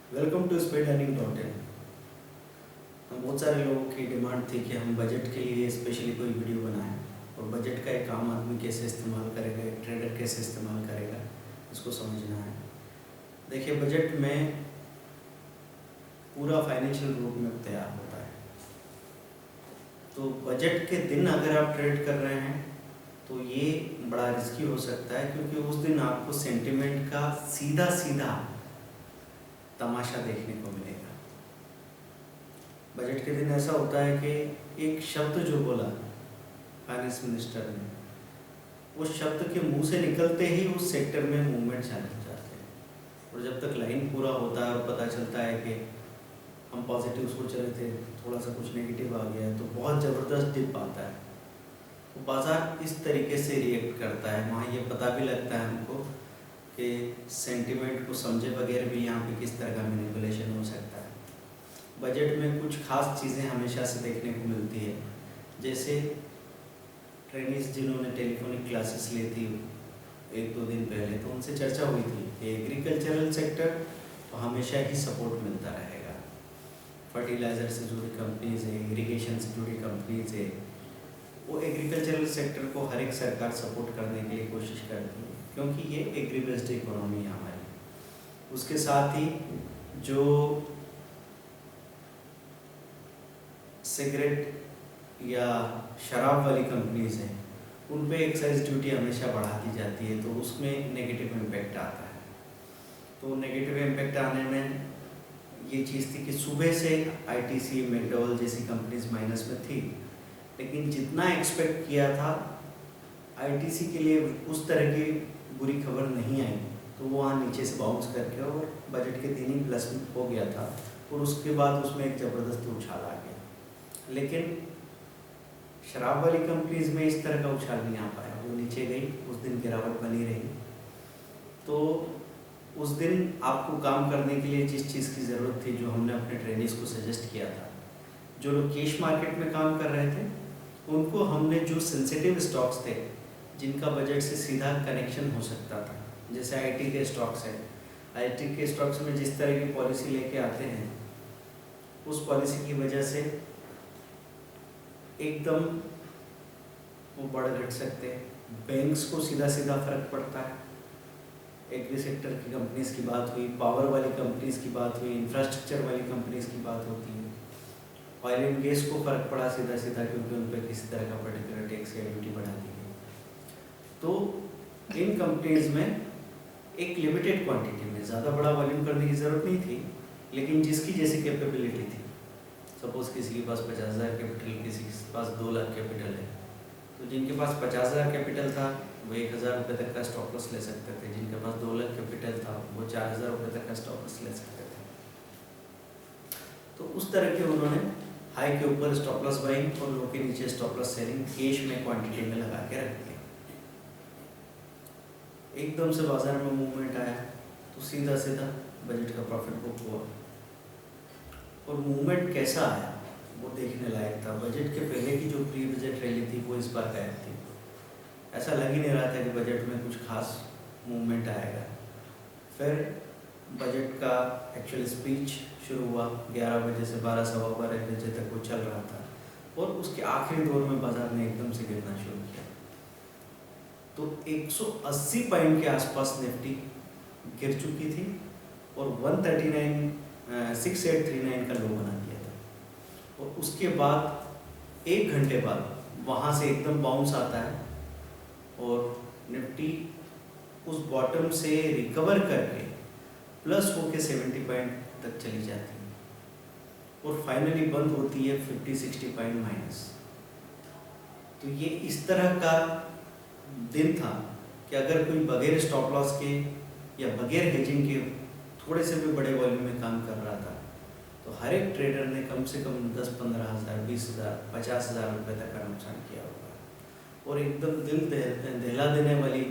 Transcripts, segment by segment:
Welcome to speedlearning.in। हम बहुत सारे लोगों की डिमांड थी कि हम बजट के लिए स्पेशली कोई वीडियो बनाएं और बजट का एक आम आदमी कैसे इस्तेमाल करेगा, एक ट्रेडर कैसे इस्तेमाल करेगा, इसको समझना है। देखिए, बजट में पूरा फाइनेंशियल रोड मैप तैयार होता है। तो बजट के दिन अगर आप ट्रेड कर रहे हैं तो ये बड़ा रिस्की हो सकता है, क्योंकि उस दिन आपको सेंटिमेंट का सीधा सीधा तमाशा देखने को मिलेगा। बजट के दिन ऐसा होता है कि एक शब्द जो बोला फाइनेंस मिनिस्टर ने, उस शब्द के मुंह से निकलते ही उस सेक्टर में मूवमेंट चालू हो जाते हैं, और जब तक लाइन पूरा होता है और पता चलता है कि हम पॉजिटिव सोच रहे थे, थोड़ा सा कुछ नेगेटिव आ गया, तो बहुत ज़बरदस्त डिप आता है। तो बाज़ार इस तरीके से रिएक्ट करता है। वहाँ ये पता भी लगता है हमको कि सेंटिमेंट को समझे बगैर भी यहाँ पे किस तरह का मैनिपुलेशन हो सकता है। बजट में कुछ खास चीज़ें हमेशा से देखने को मिलती है, जैसे ट्रेनिज जिन्होंने टेलीफोनिक क्लासेस ली थी 1-2 दिन पहले, तो उनसे चर्चा हुई थी कि एग्रीकल्चरल सेक्टर तो हमेशा ही सपोर्ट मिलता रहेगा। फर्टिलाइज़र से जुड़ी कंपनीज है, इरिगेशन से जुड़ी कंपनीज है, वो एग्रीकल्चरल सेक्टर को हर एक सरकार सपोर्ट करने के लिए कोशिश करती है, क्योंकि ये एग्री बेस्ड इकोनॉमी है हमारी। उसके साथ ही जो सिगरेट या शराब वाली कंपनीज हैं, उन पे एक्साइज ड्यूटी हमेशा बढ़ा दी जाती है, तो उसमें नेगेटिव इम्पैक्ट आता है। तो नेगेटिव इम्पैक्ट आने में ये चीज़ थी कि सुबह से आईटीसी, मैकडॉवेल जैसी कंपनीज माइनस में थी, लेकिन जितना एक्सपेक्ट किया था आईटीसी के लिए उस तरह की बुरी खबर नहीं आई, तो वो वहाँ नीचे से बाउंस करके और बजट के दिन ही प्लस में हो गया था, और उसके बाद उसमें एक ज़बरदस्त उछाल आ गया। लेकिन शराब वाली कंपनीज में इस तरह का उछाल नहीं आ पाया, वो नीचे गई, उस दिन गिरावट बनी रही। तो उस दिन आपको काम करने के लिए जिस चीज़ की ज़रूरत थी, जो हमने अपने ट्रेनिज को सजेस्ट किया था, जो लोग कैश मार्केट में काम कर रहे थे, उनको हमने जो सेंसिटिव स्टॉक्स थे, जिनका बजट से सीधा कनेक्शन हो सकता था, जैसे आईटी के स्टॉक्स हैं, आईटी के स्टॉक्स में जिस तरह की पॉलिसी लेके आते हैं, उस पॉलिसी की वजह से एकदम वो बढ़ घट सकते हैं। बैंक्स को सीधा सीधा फर्क पड़ता है। एग्री सेक्टर की कंपनीज की बात हुई, पावर वाली कंपनीज की बात हुई, इंफ्रास्ट्रक्चर वाली कंपनीज की बात होती है। ऑयल एंड गैस को फर्क पड़ा सीधा सीधा, क्योंकि उन पर किसी तरह का पर्टिकुलर टैक्स या ड्यूटी बढ़ा दी गई। तो इन कंपनीज में एक लिमिटेड क्वांटिटी में ज़्यादा बड़ा वॉल्यूम करने की ज़रूरत नहीं थी, लेकिन जिसकी जैसी कैपेबिलिटी थी, सपोज़ किसी के पास 50,000 कैपिटल, किसी के पास 2 लाख कैपिटल है, तो जिनके पास 50,000 कैपिटल था वो 1,000 रुपये तक का स्टॉप लॉस ले सकते थे, जिनके पास 2 लाख कैपिटल था वो 4,000 रुपये तक का स्टॉप लॉस ले सकते थे। तो उस तरह के उन्होंने हाई के ऊपर स्टॉप लॉस बाइंग और लो के नीचे स्टॉप लॉस सेलिंग कैश में क्वांटिटी में लगा के रख दिया। एकदम से बाजार में मूवमेंट आया तो सीधा सीधा बजट का प्रॉफिट बुक हुआ, और मूवमेंट कैसा आया वो देखने लायक था। बजट के पहले की जो प्री बजट रैली थी वो इस बार गायब थी। ऐसा लग ही नहीं रहा था कि बजट में कुछ खास मूवमेंट आएगा। फिर बजट का एक्चुअल स्पीच शुरू हुआ 11 बजे से 12 सवा 12 बजे तक वो चल रहा था, और उसके आखिरी दौर में बाजार ने एकदम से गिरना शुरू किया। तो 180 पॉइंट के आसपास निफ्टी गिर चुकी थी, और 6839 का लो बना दिया था। और उसके बाद 1 घंटे बाद वहाँ से एकदम बाउंस आता है, और निफ्टी उस बॉटम से रिकवर करके प्लस होके 70 पॉइंट तक चली जाती है, और फाइनली बंद होती है 50-60 पॉइंट माइनस। तो ये इस तरह का दिन था कि अगर कोई बगैर स्टॉप लॉस के या बगैर हेजिंग के थोड़े से भी बड़े वॉल्यूम में काम कर रहा था, तो हर एक ट्रेडर ने कम से कम 10-15 हज़ार, 20,000, 50,000 रुपये तक का नुकसान किया होगा। और एकदम दिल दहला देने वाली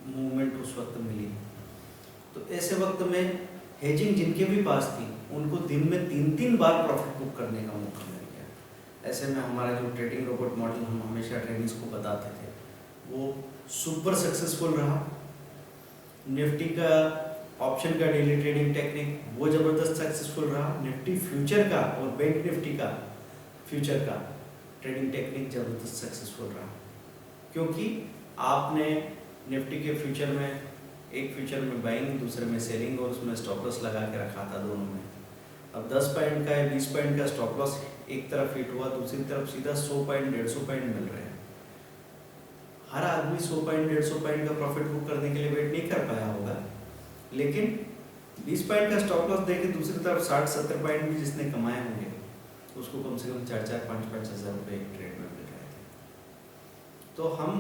मूवमेंट उस वक्त मिली। तो ऐसे वक्त में हेजिंग जिनके भी पास थी, उनको दिन में 3-3 बार प्रॉफिट बुक करने का मौका मिल गया। ऐसे में हमारा जो ट्रेडिंग रोबोट मॉडल हम हमेशा ट्रेडिंग्स को बताते थे, वो सुपर सक्सेसफुल रहा। निफ्टी का ऑप्शन का डेली ट्रेडिंग टेक्निक वो ज़बरदस्त सक्सेसफुल रहा। निफ्टी फ्यूचर का और बैंक निफ्टी का फ्यूचर का ट्रेडिंग टेक्निक ज़बरदस्त सक्सेसफुल रहा, क्योंकि आपने निफ्टी के फ्यूचर में एक फ्यूचर में बाइंग, दूसरे में सेलिंग और उसमें स्टॉप लॉस लगा के रखा था दोनों में। अब 10 पॉइंट का या 20 पॉइंट का स्टॉप लॉस एक तरफ हिट हुआ, दूसरी तरफ सीधा 100 पॉइंट 150 पॉइंट मिल रहे हैं। हर आदमी 100 पॉइंट 150 पॉइंट का प्रॉफिट बुक करने के लिए वेट नहीं कर पाया होगा, लेकिन 20 पॉइंट का स्टॉप लॉस देके दूसरी तरफ 60-70 पॉइंट भी जिसने कमाए होंगे उसको कम से कम 4-5 हज़ार रुपये एक ट्रेड में मिल रहे थे। तो हम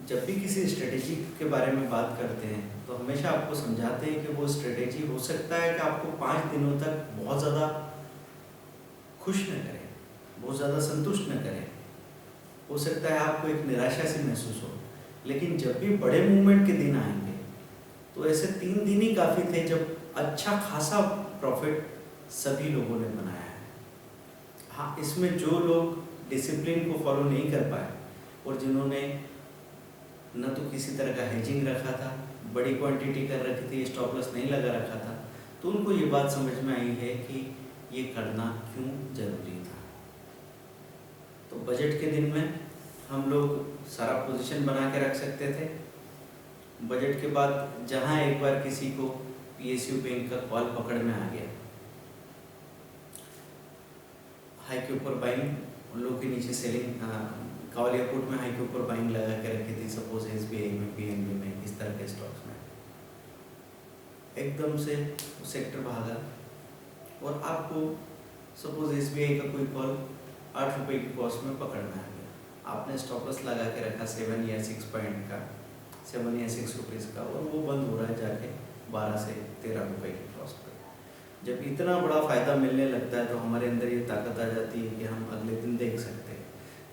जब भी किसी स्ट्रेटेजी के बारे में बात करते हैं तो हमेशा आपको समझाते हैं कि वो स्ट्रेटेजी हो सकता है कि आपको 5 दिनों तक बहुत ज़्यादा खुश न करे, बहुत ज़्यादा संतुष्ट न करे, हो सकता है आपको एक निराशा सी महसूस हो, लेकिन जब भी बड़े मूवमेंट के दिन आएंगे तो ऐसे 3 दिन ही काफ़ी थे जब अच्छा खासा प्रॉफिट सभी लोगों ने बनाया है। हाँ, इसमें जो लोग डिसिप्लिन को फॉलो नहीं कर पाए और जिन्होंने न तो किसी तरह का हेजिंग रखा था, बड़ी क्वांटिटी कर रखी थी, स्टॉप लॉस नहीं लगा रखा था, तो उनको ये बात समझ में आई है कि ये करना क्यों जरूरी था। तो बजट के दिन में हम लोग सारा पोजीशन बना के रख सकते थे। बजट के बाद जहां एक बार किसी को PSU बैंक का कॉल पकड़ में आ गया, हाई के ऊपर बाइंग, उन लोग के नीचे सेलिंग, कॉल या पुट में हाई के ऊपर बाइंग लगा के रखी थी, सपोज SBI में, PNB में, इस तरह के स्टॉक्स में, एकदम से सेक्टर भागा और आपको सपोज SBI का कोई कॉल 8 रुपये की कॉस्ट में पकड़ में आ गया, आपने स्टॉप लॉस लगा के रखा 7 या 6 पॉइंट का, 7 या 6 रुपीज़ का, और वो बंद हो रहा है जाके 12 से 13 रुपये की कॉस्ट पर। जब इतना बड़ा फ़ायदा मिलने लगता है तो हमारे अंदर ये ताकत आ जाती है कि हम अगले दिन देख सकते हैं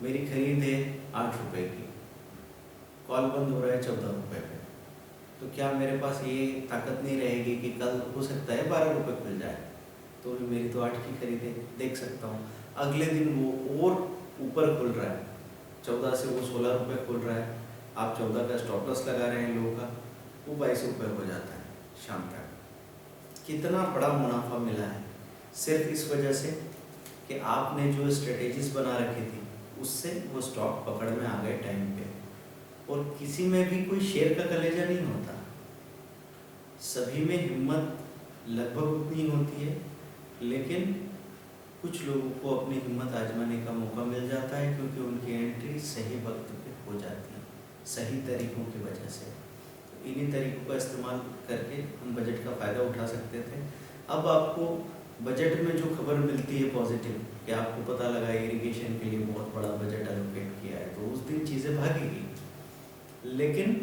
मेरी खरीद है 8 रुपये की, कॉल बंद हो रहा है 14 रुपये पे, तो क्या मेरे पास ये ताकत नहीं रहेगी कि कल हो सकता है 12 रुपये खुल जाए, तो मेरी तो 8 की खरीद है, देख सकता हूँ। अगले दिन वो और ऊपर खुल रहा है, 14 से वो 16 रुपये खुल रहा है, आप 14 का स्टॉप लॉस लगा रहे हैं लोगों का, वो 22 रुपये हो जाता है शाम तक। कितना बड़ा मुनाफा मिला है सिर्फ इस वजह से कि आपने जो स्ट्रेटेजीज बना रखी थी उससे वो स्टॉक पकड़ में आ गए टाइम पे। और किसी में भी कोई शेर का कलेजा नहीं होता, सभी में हिम्मत लगभग उतनी होती है, लेकिन कुछ लोगों को अपनी हिम्मत आजमाने का मौका मिल जाता है क्योंकि उनकी एंट्री सही वक्त पे हो जाती है, सही तरीकों की वजह से। तो इन्हीं तरीकों का इस्तेमाल करके हम बजट का फ़ायदा उठा सकते थे। अब आपको बजट में जो खबर मिलती है पॉजिटिव कि आपको पता लगा इरिगेशन के लिए बहुत बड़ा बजट एलोकेट किया है, तो उस दिन चीज़ें भागेगी, लेकिन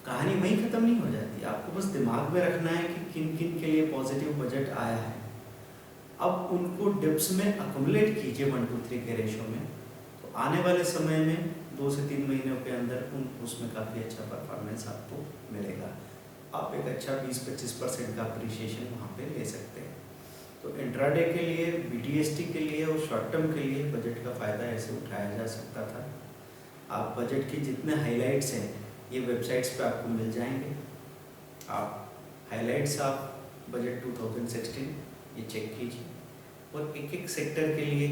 कहानी वहीं ख़त्म नहीं हो जाती। आपको बस दिमाग में रखना है कि किन किन के लिए पॉजिटिव बजट आया है। अब उनको डिप्स में अकुमुलेट कीजिए 1 to 3 के रेशो में, तो आने वाले समय में 2 से 3 महीनों के अंदर उसमें काफ़ी अच्छा परफॉर्मेंस आपको मिलेगा। आप एक अच्छा 20-25% का अप्रिशिएशन वहाँ पे ले सकते हैं। तो इंट्राडे के लिए, BTST के लिए और शॉर्ट टर्म के लिए बजट का फ़ायदा ऐसे उठाया जा सकता था। आप बजट की जितने हाइलाइट्स हैं ये वेबसाइट्स पे आपको मिल जाएंगे। आप हाइलाइट्स ऑफ बजट 2016 ये चेक कीजिए और एक एक सेक्टर के लिए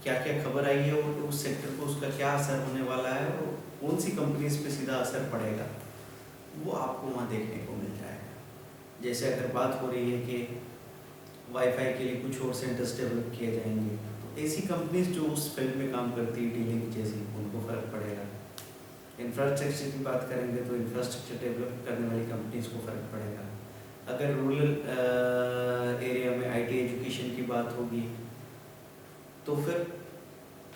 क्या क्या खबर आई है और उस सेक्टर को उसका क्या असर होने वाला है और कौन सी कंपनीज पे सीधा असर पड़ेगा, वो आपको वहाँ देखने को मिल जाएगा। जैसे अगर बात हो रही है कि वाईफाई के लिए कुछ और सेंटर्स डेवलप किए जाएंगे, तो ऐसी कंपनीज जो उस फील्ड में काम करती है, डीलिंग जैसी, उनको फ़र्क पड़ेगा। इंफ्रास्ट्रक्चर की बात करेंगे तो इंफ्रास्ट्रक्चर डेवलप करने वाली कंपनीज को फ़र्क पड़ेगा। अगर रूरल एरिया में IT एजुकेशन की बात होगी तो फिर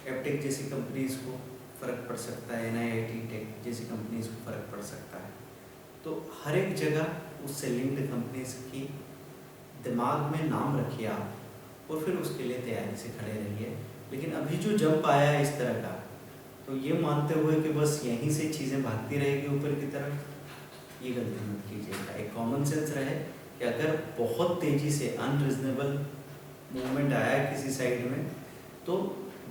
एपटेक जैसी कंपनीज को फ़र्क पड़ सकता है, NIIT टेक जैसी कंपनीज को फ़र्क पड़ सकता है। तो हर एक जगह उससे लिंक्ड कंपनीज की दिमाग में नाम रखिए आप और फिर उसके लिए तैयारी से खड़े रहिए। लेकिन अभी जो जंप आया है इस तरह का, तो ये मानते हुए कि बस यहीं से चीज़ें भागती रहेगी ऊपर की तरफ, ये गलती मत कीजिएगा। एक कॉमन सेंस रहे कि अगर बहुत तेज़ी से अनरिजनेबल मूवमेंट आया है किसी साइड में, तो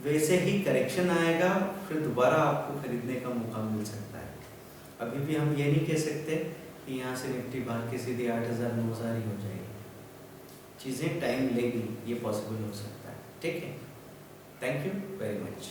वैसे ही करेक्शन आएगा, फिर दोबारा आपको खरीदने का मौका मिल सकता है। अभी भी हम ये नहीं कह सकते कि कि यहाँ से निफ्टी भाग के सीधे 8,000 9,000 ही हो जाएगी। चीज़ें टाइम लेगी, ये पॉसिबल हो सकता है। ठीक है, थैंक यू वेरी मच।